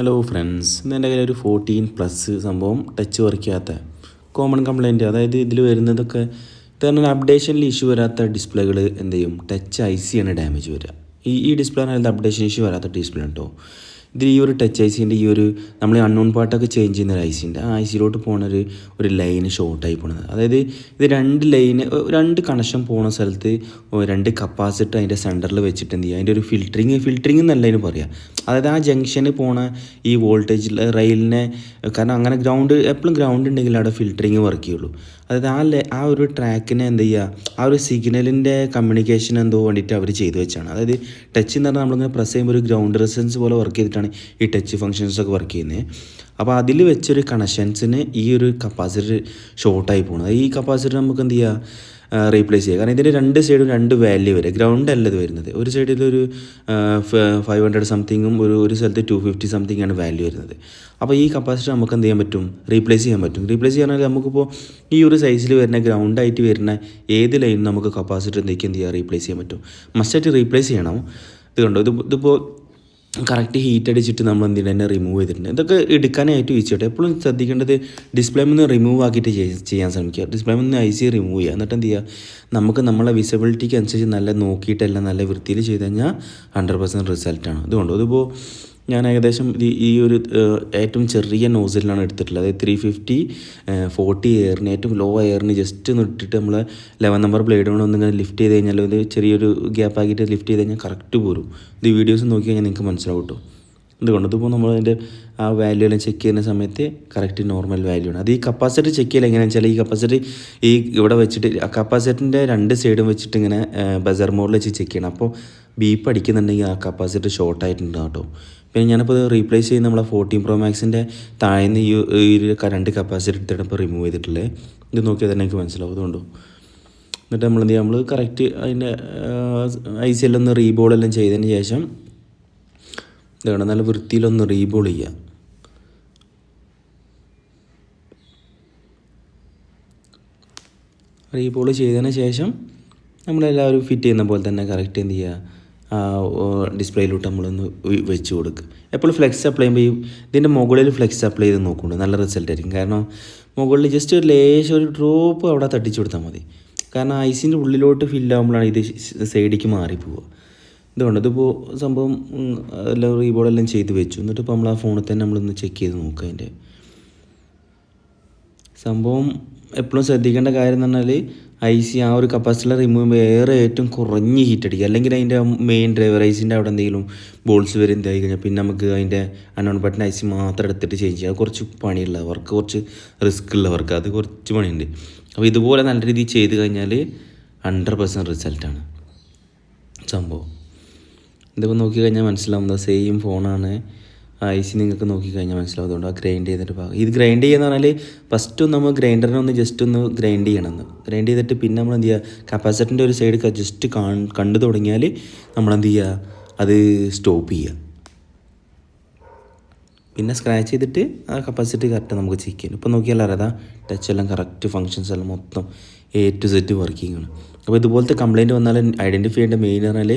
Hello friends, ഇന്ന് എൻ്റെ കയ്യിൽ ഒരു 14+ സംഭവം ടച്ച് വർക്ക് ചെയ്യാത്ത കോമൺ കംപ്ലയിൻറ്റ്. അതായത് ഇതിൽ വരുന്നതൊക്കെ ഇതാണ് അപ്ഡേഷനിൽ ഇഷ്യൂ വരാത്ത ഡിസ്പ്ലേകൾ എന്ത് ചെയ്യും, ടച്ച് IC ആണ് ഡാമേജ് വരിക. ഈ ഡിസ്പ്ലേ ആണെങ്കിൽ അപ്ഡേഷൻ ഇഷ്യൂ വരാത്ത ഡിസ്പ്ലേ ഉണ്ടോ. ഇതിൽ ഈ ഒരു ടച്ച് ICൻ്റെ ഈ ഒരു നമ്മൾ അൺനോൺ പാർട്ടൊക്കെ ചേഞ്ച് ചെയ്യുന്ന ഒരു IC ഉണ്ട്. ആ ICയിലോട്ട് പോകുന്ന ഒരു ലൈന് ഷോർട്ടായി പോണത്. അതായത് ഇത് രണ്ട് കണക്ഷൻ പോകുന്ന സ്ഥലത്ത് രണ്ട് കപ്പാസിറ്റർ അതിൻ്റെ സെൻറ്ററിൽ വെച്ചിട്ട് എന്ത് ചെയ്യുക, അതിൻ്റെ ഒരു ഫിൽറ്ററിങ് എന്നല്ല അതിന് പറയുക. അതായത് ആ ജംഗ്ഷന് പോണ ഈ വോൾട്ടേജ് റെയിലിനെ, കാരണം അങ്ങനെ എപ്പോഴും ഗ്രൗണ്ട് ഉണ്ടെങ്കിൽ അവിടെ ഫിൽറ്ററിങ് വർക്ക് ചെയ്യുള്ളൂ. അതായത് ആ ഒരു ട്രാക്കിനെ എന്ത് ചെയ്യുക, ആ ഒരു സിഗ്നലിൻ്റെ കമ്മ്യൂണിക്കേഷൻ എന്തോ വേണ്ടിയിട്ട് അവർ ചെയ്തു വെച്ചാണ്. അതായത് ടച്ച് എന്ന് പറഞ്ഞാൽ നമ്മളിങ്ങനെ പ്രസ് ചെയ്യുമ്പോൾ ഒരു ഗ്രൗണ്ട് റെസിസ്റ്റൻസ് പോലെ വർക്ക് ചെയ്തിട്ടാണ് ഈ ടച്ച് ഫങ്ഷൻസൊക്കെ വർക്ക് ചെയ്യുന്നത്. അപ്പോൾ അതിൽ വെച്ചൊരു കണക്ഷൻസിന് ഈ ഒരു കപ്പാസിറ്റർ ഷോർട്ടായി പോകുന്നത്. ഈ കപ്പാസിറ്റർ നമുക്ക് എന്ത് ചെയ്യുക, റീപ്ലേസ് ചെയ്യുക. കാരണം ഇതിൻ്റെ രണ്ട് സൈഡും രണ്ട് വാല്യൂ വരെ, ഗ്രൗണ്ട് അല്ല ഇത് വരുന്നത്. ഒരു സൈഡിലൊരു 500 സംതിങ്ങും ഒരു സ്ഥലത്ത് 250 സംതിങ് ആണ് വാല്യൂ വരുന്നത്. അപ്പോൾ ഈ കപ്പാസിറ്റർ നമുക്ക് എന്ത് ചെയ്യാൻ പറ്റും, റീപ്ലേസ് ചെയ്യാൻ പറ്റും. റീപ്ലേസ് ചെയ്യാൻ നമുക്കിപ്പോൾ ഈ ഒരു സൈസിൽ വരുന്ന ഗ്രൗണ്ടായിട്ട് വരുന്ന ഏത് ലൈനും നമുക്ക് കപ്പാസിറ്റർ എന്ത് ചെയ്യുക, റീപ്ലേസ് ചെയ്യാൻ പറ്റും. മസ്റ്റായിട്ട് റീപ്ലേസ് ചെയ്യണം. ഇത് കണ്ടോ, ഇതിപ്പോൾ കറക്റ്റ് ഹീറ്റ് അടിച്ചിട്ട് നമ്മൾ എന്ത് ചെയ്യണം, തന്നെ റിമൂവ് ചെയ്തിട്ടുണ്ട്. ഇതൊക്കെ എടുക്കാനായിട്ട് വെച്ചിട്ട് എപ്പോഴും ശ്രദ്ധിക്കേണ്ടത് ഡിസ്പ്ലേ നിന്ന് റിമൂവ് ആക്കിയിട്ട് ചെയ്യാൻ ശ്രമിക്കുക. ഡിസ്പ്ലേ നിന്ന് IC റിമൂവ് ചെയ്യുക. എന്നിട്ട് എന്ത് ചെയ്യുക, നമുക്ക് നമ്മളെ വിസിബിലിറ്റിക്ക് അനുസരിച്ച് നല്ല നോക്കിയിട്ടെല്ലാം നല്ല വൃത്തിയിൽ ചെയ്ത് കഴിഞ്ഞാൽ 100% റിസൾട്ടാണ്. ഇതുകൊണ്ട് ഇതിപ്പോൾ ഞാൻ ഏകദേശം ഈ ഒരു ഏറ്റവും ചെറിയ നോസിലാണ് എടുത്തിട്ടുള്ളത്. അതായത് 350 40 എയറിന്, ഏറ്റവും ലോ എയറിന് ജസ്റ്റ് ഒന്ന് ഇട്ടിട്ട് നമ്മൾ 11 നമ്പർ ബ്ലേഡ് കൊണ്ട് ഒന്നിങ്ങനെ ലിഫ്റ്റ് ചെയ്ത് കഴിഞ്ഞാൽ ഇത് ചെറിയൊരു ഗ്യാപ്പ് ആക്കിയിട്ട് ലിഫ്റ്റ് ചെയ്ത് കഴിഞ്ഞാൽ കറക്റ്റ് പോരും. ഇത് വീഡിയോസ് നോക്കി കഴിഞ്ഞാൽ നിങ്ങൾക്ക് മനസ്സിലാവും കേട്ടോ. ഇതുകൊണ്ട് ഇതിപ്പോൾ നമ്മളതിൻ്റെ ആ വാല്യൂ എല്ലാം ചെക്ക് ചെയ്യുന്ന സമയത്ത് കറക്റ്റ് നോർമൽ വാല്യൂ ആണ്. അത് ഈ കപ്പാസിറ്റർ ചെക്ക് ചെയ്യില്ല. എങ്ങനെയാണെന്ന് വെച്ചാൽ ഈ കപ്പാസിറ്റർ ഇവിടെ വെച്ചിട്ട് കപ്പാസിറ്ററിൻ്റെ രണ്ട് സൈഡും വെച്ചിട്ട് ഇങ്ങനെ ബസർ മോഡിൽ വെച്ച് ചെക്ക് ചെയ്യണം. അപ്പോൾ ബീപ്പ് അടിക്കുന്നുണ്ടെങ്കിൽ ആ കപ്പാസിറ്റർ ഷോർട്ടായിട്ടുണ്ട് കേട്ടോ. പിന്നെ ഞാനിപ്പോൾ ഇത് റീപ്ലേസ് ചെയ്യുന്ന നമ്മളെ 14 Pro Maxൻ്റെ താഴേന്ന് ഈ രണ്ട് കപ്പാസിറ്റർ എടുത്തിട്ട് ഇപ്പോൾ റിമൂവ് ചെയ്തിട്ടുള്ളത്. ഇത് നോക്കിയാൽ തന്നെ എനിക്ക് മനസ്സിലാവും. അതുകൊണ്ടോ എന്നിട്ട് നമ്മൾ എന്ത് ചെയ്യുക, നമ്മൾ കറക്റ്റ് അതിൻ്റെ IC എല്ലാം ഒന്ന് റീബോളെല്ലാം ചെയ്തതിന് ശേഷം ഇതാണ് നല്ല വൃത്തിയിലൊന്ന് റീബോൾ ചെയ്യുക. റീബോൾ ചെയ്തതിന് ശേഷം നമ്മളെല്ലാവരും ഫിറ്റ് ചെയ്യുന്ന പോലെ തന്നെ കറക്റ്റ് എന്ത് ചെയ്യുക, ഡിസ്പ്ലേയിലോട്ട് നമ്മളൊന്ന് വെച്ച് കൊടുക്കുക. എപ്പോഴും ഫ്ലെക്സ് അപ്ലൈ ചെയ്യുമ്പോൾ ഇതിൻ്റെ മുകളിൽ ഫ്ലെക്സ് അപ്ലൈ ചെയ്ത് നോക്കുന്നുണ്ട്, നല്ല റിസൾട്ട് ആയിരിക്കും. കാരണം മുകളിൽ ജസ്റ്റ് ഒരു ലേശം ഒരു ഡ്രോപ്പ് അവിടെ തട്ടിച്ച് കൊടുത്താൽ മതി. കാരണം ICൻ്റെ ഉള്ളിലോട്ട് ഫില്ലാകുമ്പോഴാണ് ഇത് സൈഡിലേക്ക് മാറിപ്പോവുക. ഇതുകൊണ്ട് ഇതിപ്പോൾ സംഭവം എല്ലാം റീബോളെല്ലാം ചെയ്ത് വെച്ചു. എന്നിട്ട് ഇപ്പോൾ നമ്മൾ ആ ഫോണിൽ തന്നെ നമ്മളൊന്ന് ചെക്ക് ചെയ്ത് നോക്കുക. അതിൻ്റെ സംഭവം എപ്പോഴും ശ്രദ്ധിക്കേണ്ട കാര്യം എന്ന് പറഞ്ഞാൽ IC ആ ഒരു കപ്പാസിറ്റർ റിമൂവ് ചെയ്യുമ്പോൾ ഏറ്റവും കുറഞ്ഞ് ഹീറ്റ് അടിക്കുക. അല്ലെങ്കിൽ അതിൻ്റെ മെയിൻ ഡ്രൈവർ ICൻ്റെ അവിടെ എന്തെങ്കിലും ബോൾസ് വരെ എന്തായി കഴിഞ്ഞാൽ പിന്നെ നമുക്ക് അതിൻ്റെ അൺനോൺ ബട്ടൺ IC മാത്രം എടുത്തിട്ട് ചേഞ്ച് ചെയ്യുക. അത് കുറച്ച് പണിയുള്ള വർക്ക്, കുറച്ച് റിസ്ക് ഉള്ള വർക്ക്, അത് കുറച്ച് പണിയുണ്ട്. അപ്പോൾ ഇതുപോലെ നല്ല രീതിയിൽ ചെയ്ത് കഴിഞ്ഞാൽ 100% റിസൾട്ടാണ് സംഭവം. ഇതിപ്പോൾ നോക്കിക്കഴിഞ്ഞാൽ മനസ്സിലാവുന്നത് സെയിം ഫോണാണ്. IC നിങ്ങൾക്ക് നോക്കിക്കഴിഞ്ഞാൽ മനസ്സിലാവുന്നതുകൊണ്ട് ആ ഗ്രൈൻഡ് ചെയ്തിട്ട് ഇത് ഗ്രൈൻഡ് ചെയ്യുക പറഞ്ഞാൽ ഫസ്റ്റ് നമ്മൾ ഗ്രൈൻഡറിനെ ഒന്ന് ജസ്റ്റ് ഒന്ന് ഗ്രൈൻഡ് ചെയ്യണമെന്ന്. ഗ്രൈൻഡ് ചെയ്തിട്ട് പിന്നെ നമ്മൾ എന്ത് ചെയ്യുക, കപ്പാസിറ്ററിൻ്റെ ഒരു സൈഡ് ജസ്റ്റ് കണ്ടു തുടങ്ങിയാൽ നമ്മളെന്ത് ചെയ്യുക, അത് സ്റ്റോപ്പ് ചെയ്യുക. പിന്നെ സ്ക്രാച്ച് ചെയ്തിട്ട് ആ കപ്പാസിറ്റി കറക്റ്റ് നമുക്ക് ചെക്ക് ചെയ്യാം. ഇപ്പോൾ നോക്കിയാൽ അറിയാം, ടച്ച് എല്ലാം കറക്റ്റ് ഫങ്ഷൻസ് എല്ലാം മൊത്തം A to Z വർക്കിംഗ് ആണ്. അപ്പോൾ ഇതുപോലത്തെ കംപ്ലയിൻറ്റ് വന്നാൽ ഐഡൻറ്റിഫൈ ചെയ്യേണ്ട മെയിൻ പറഞ്ഞാൽ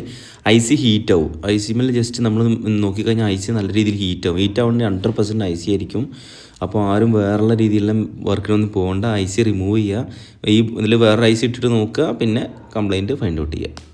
IC ഹീറ്റ് ആവും. IC മേൽ ജസ്റ്റ് നമ്മൾ നോക്കിക്കഴിഞ്ഞാൽ IC നല്ല രീതിയിൽ ഹീറ്റ് ആവുകയാണെങ്കിൽ 100% IC ആയിരിക്കും. അപ്പോൾ ആരും വേറെയുള്ള രീതിയിലുള്ള വർക്കിനൊന്നും പോകേണ്ട, IC റിമൂവ് ചെയ്യുക. ഇതിൽ വേറെ IC ഇട്ടിട്ട് നോക്കുക, പിന്നെ കംപ്ലയിൻറ്റ് ഫൈൻഡ് ഔട്ട് ചെയ്യുക.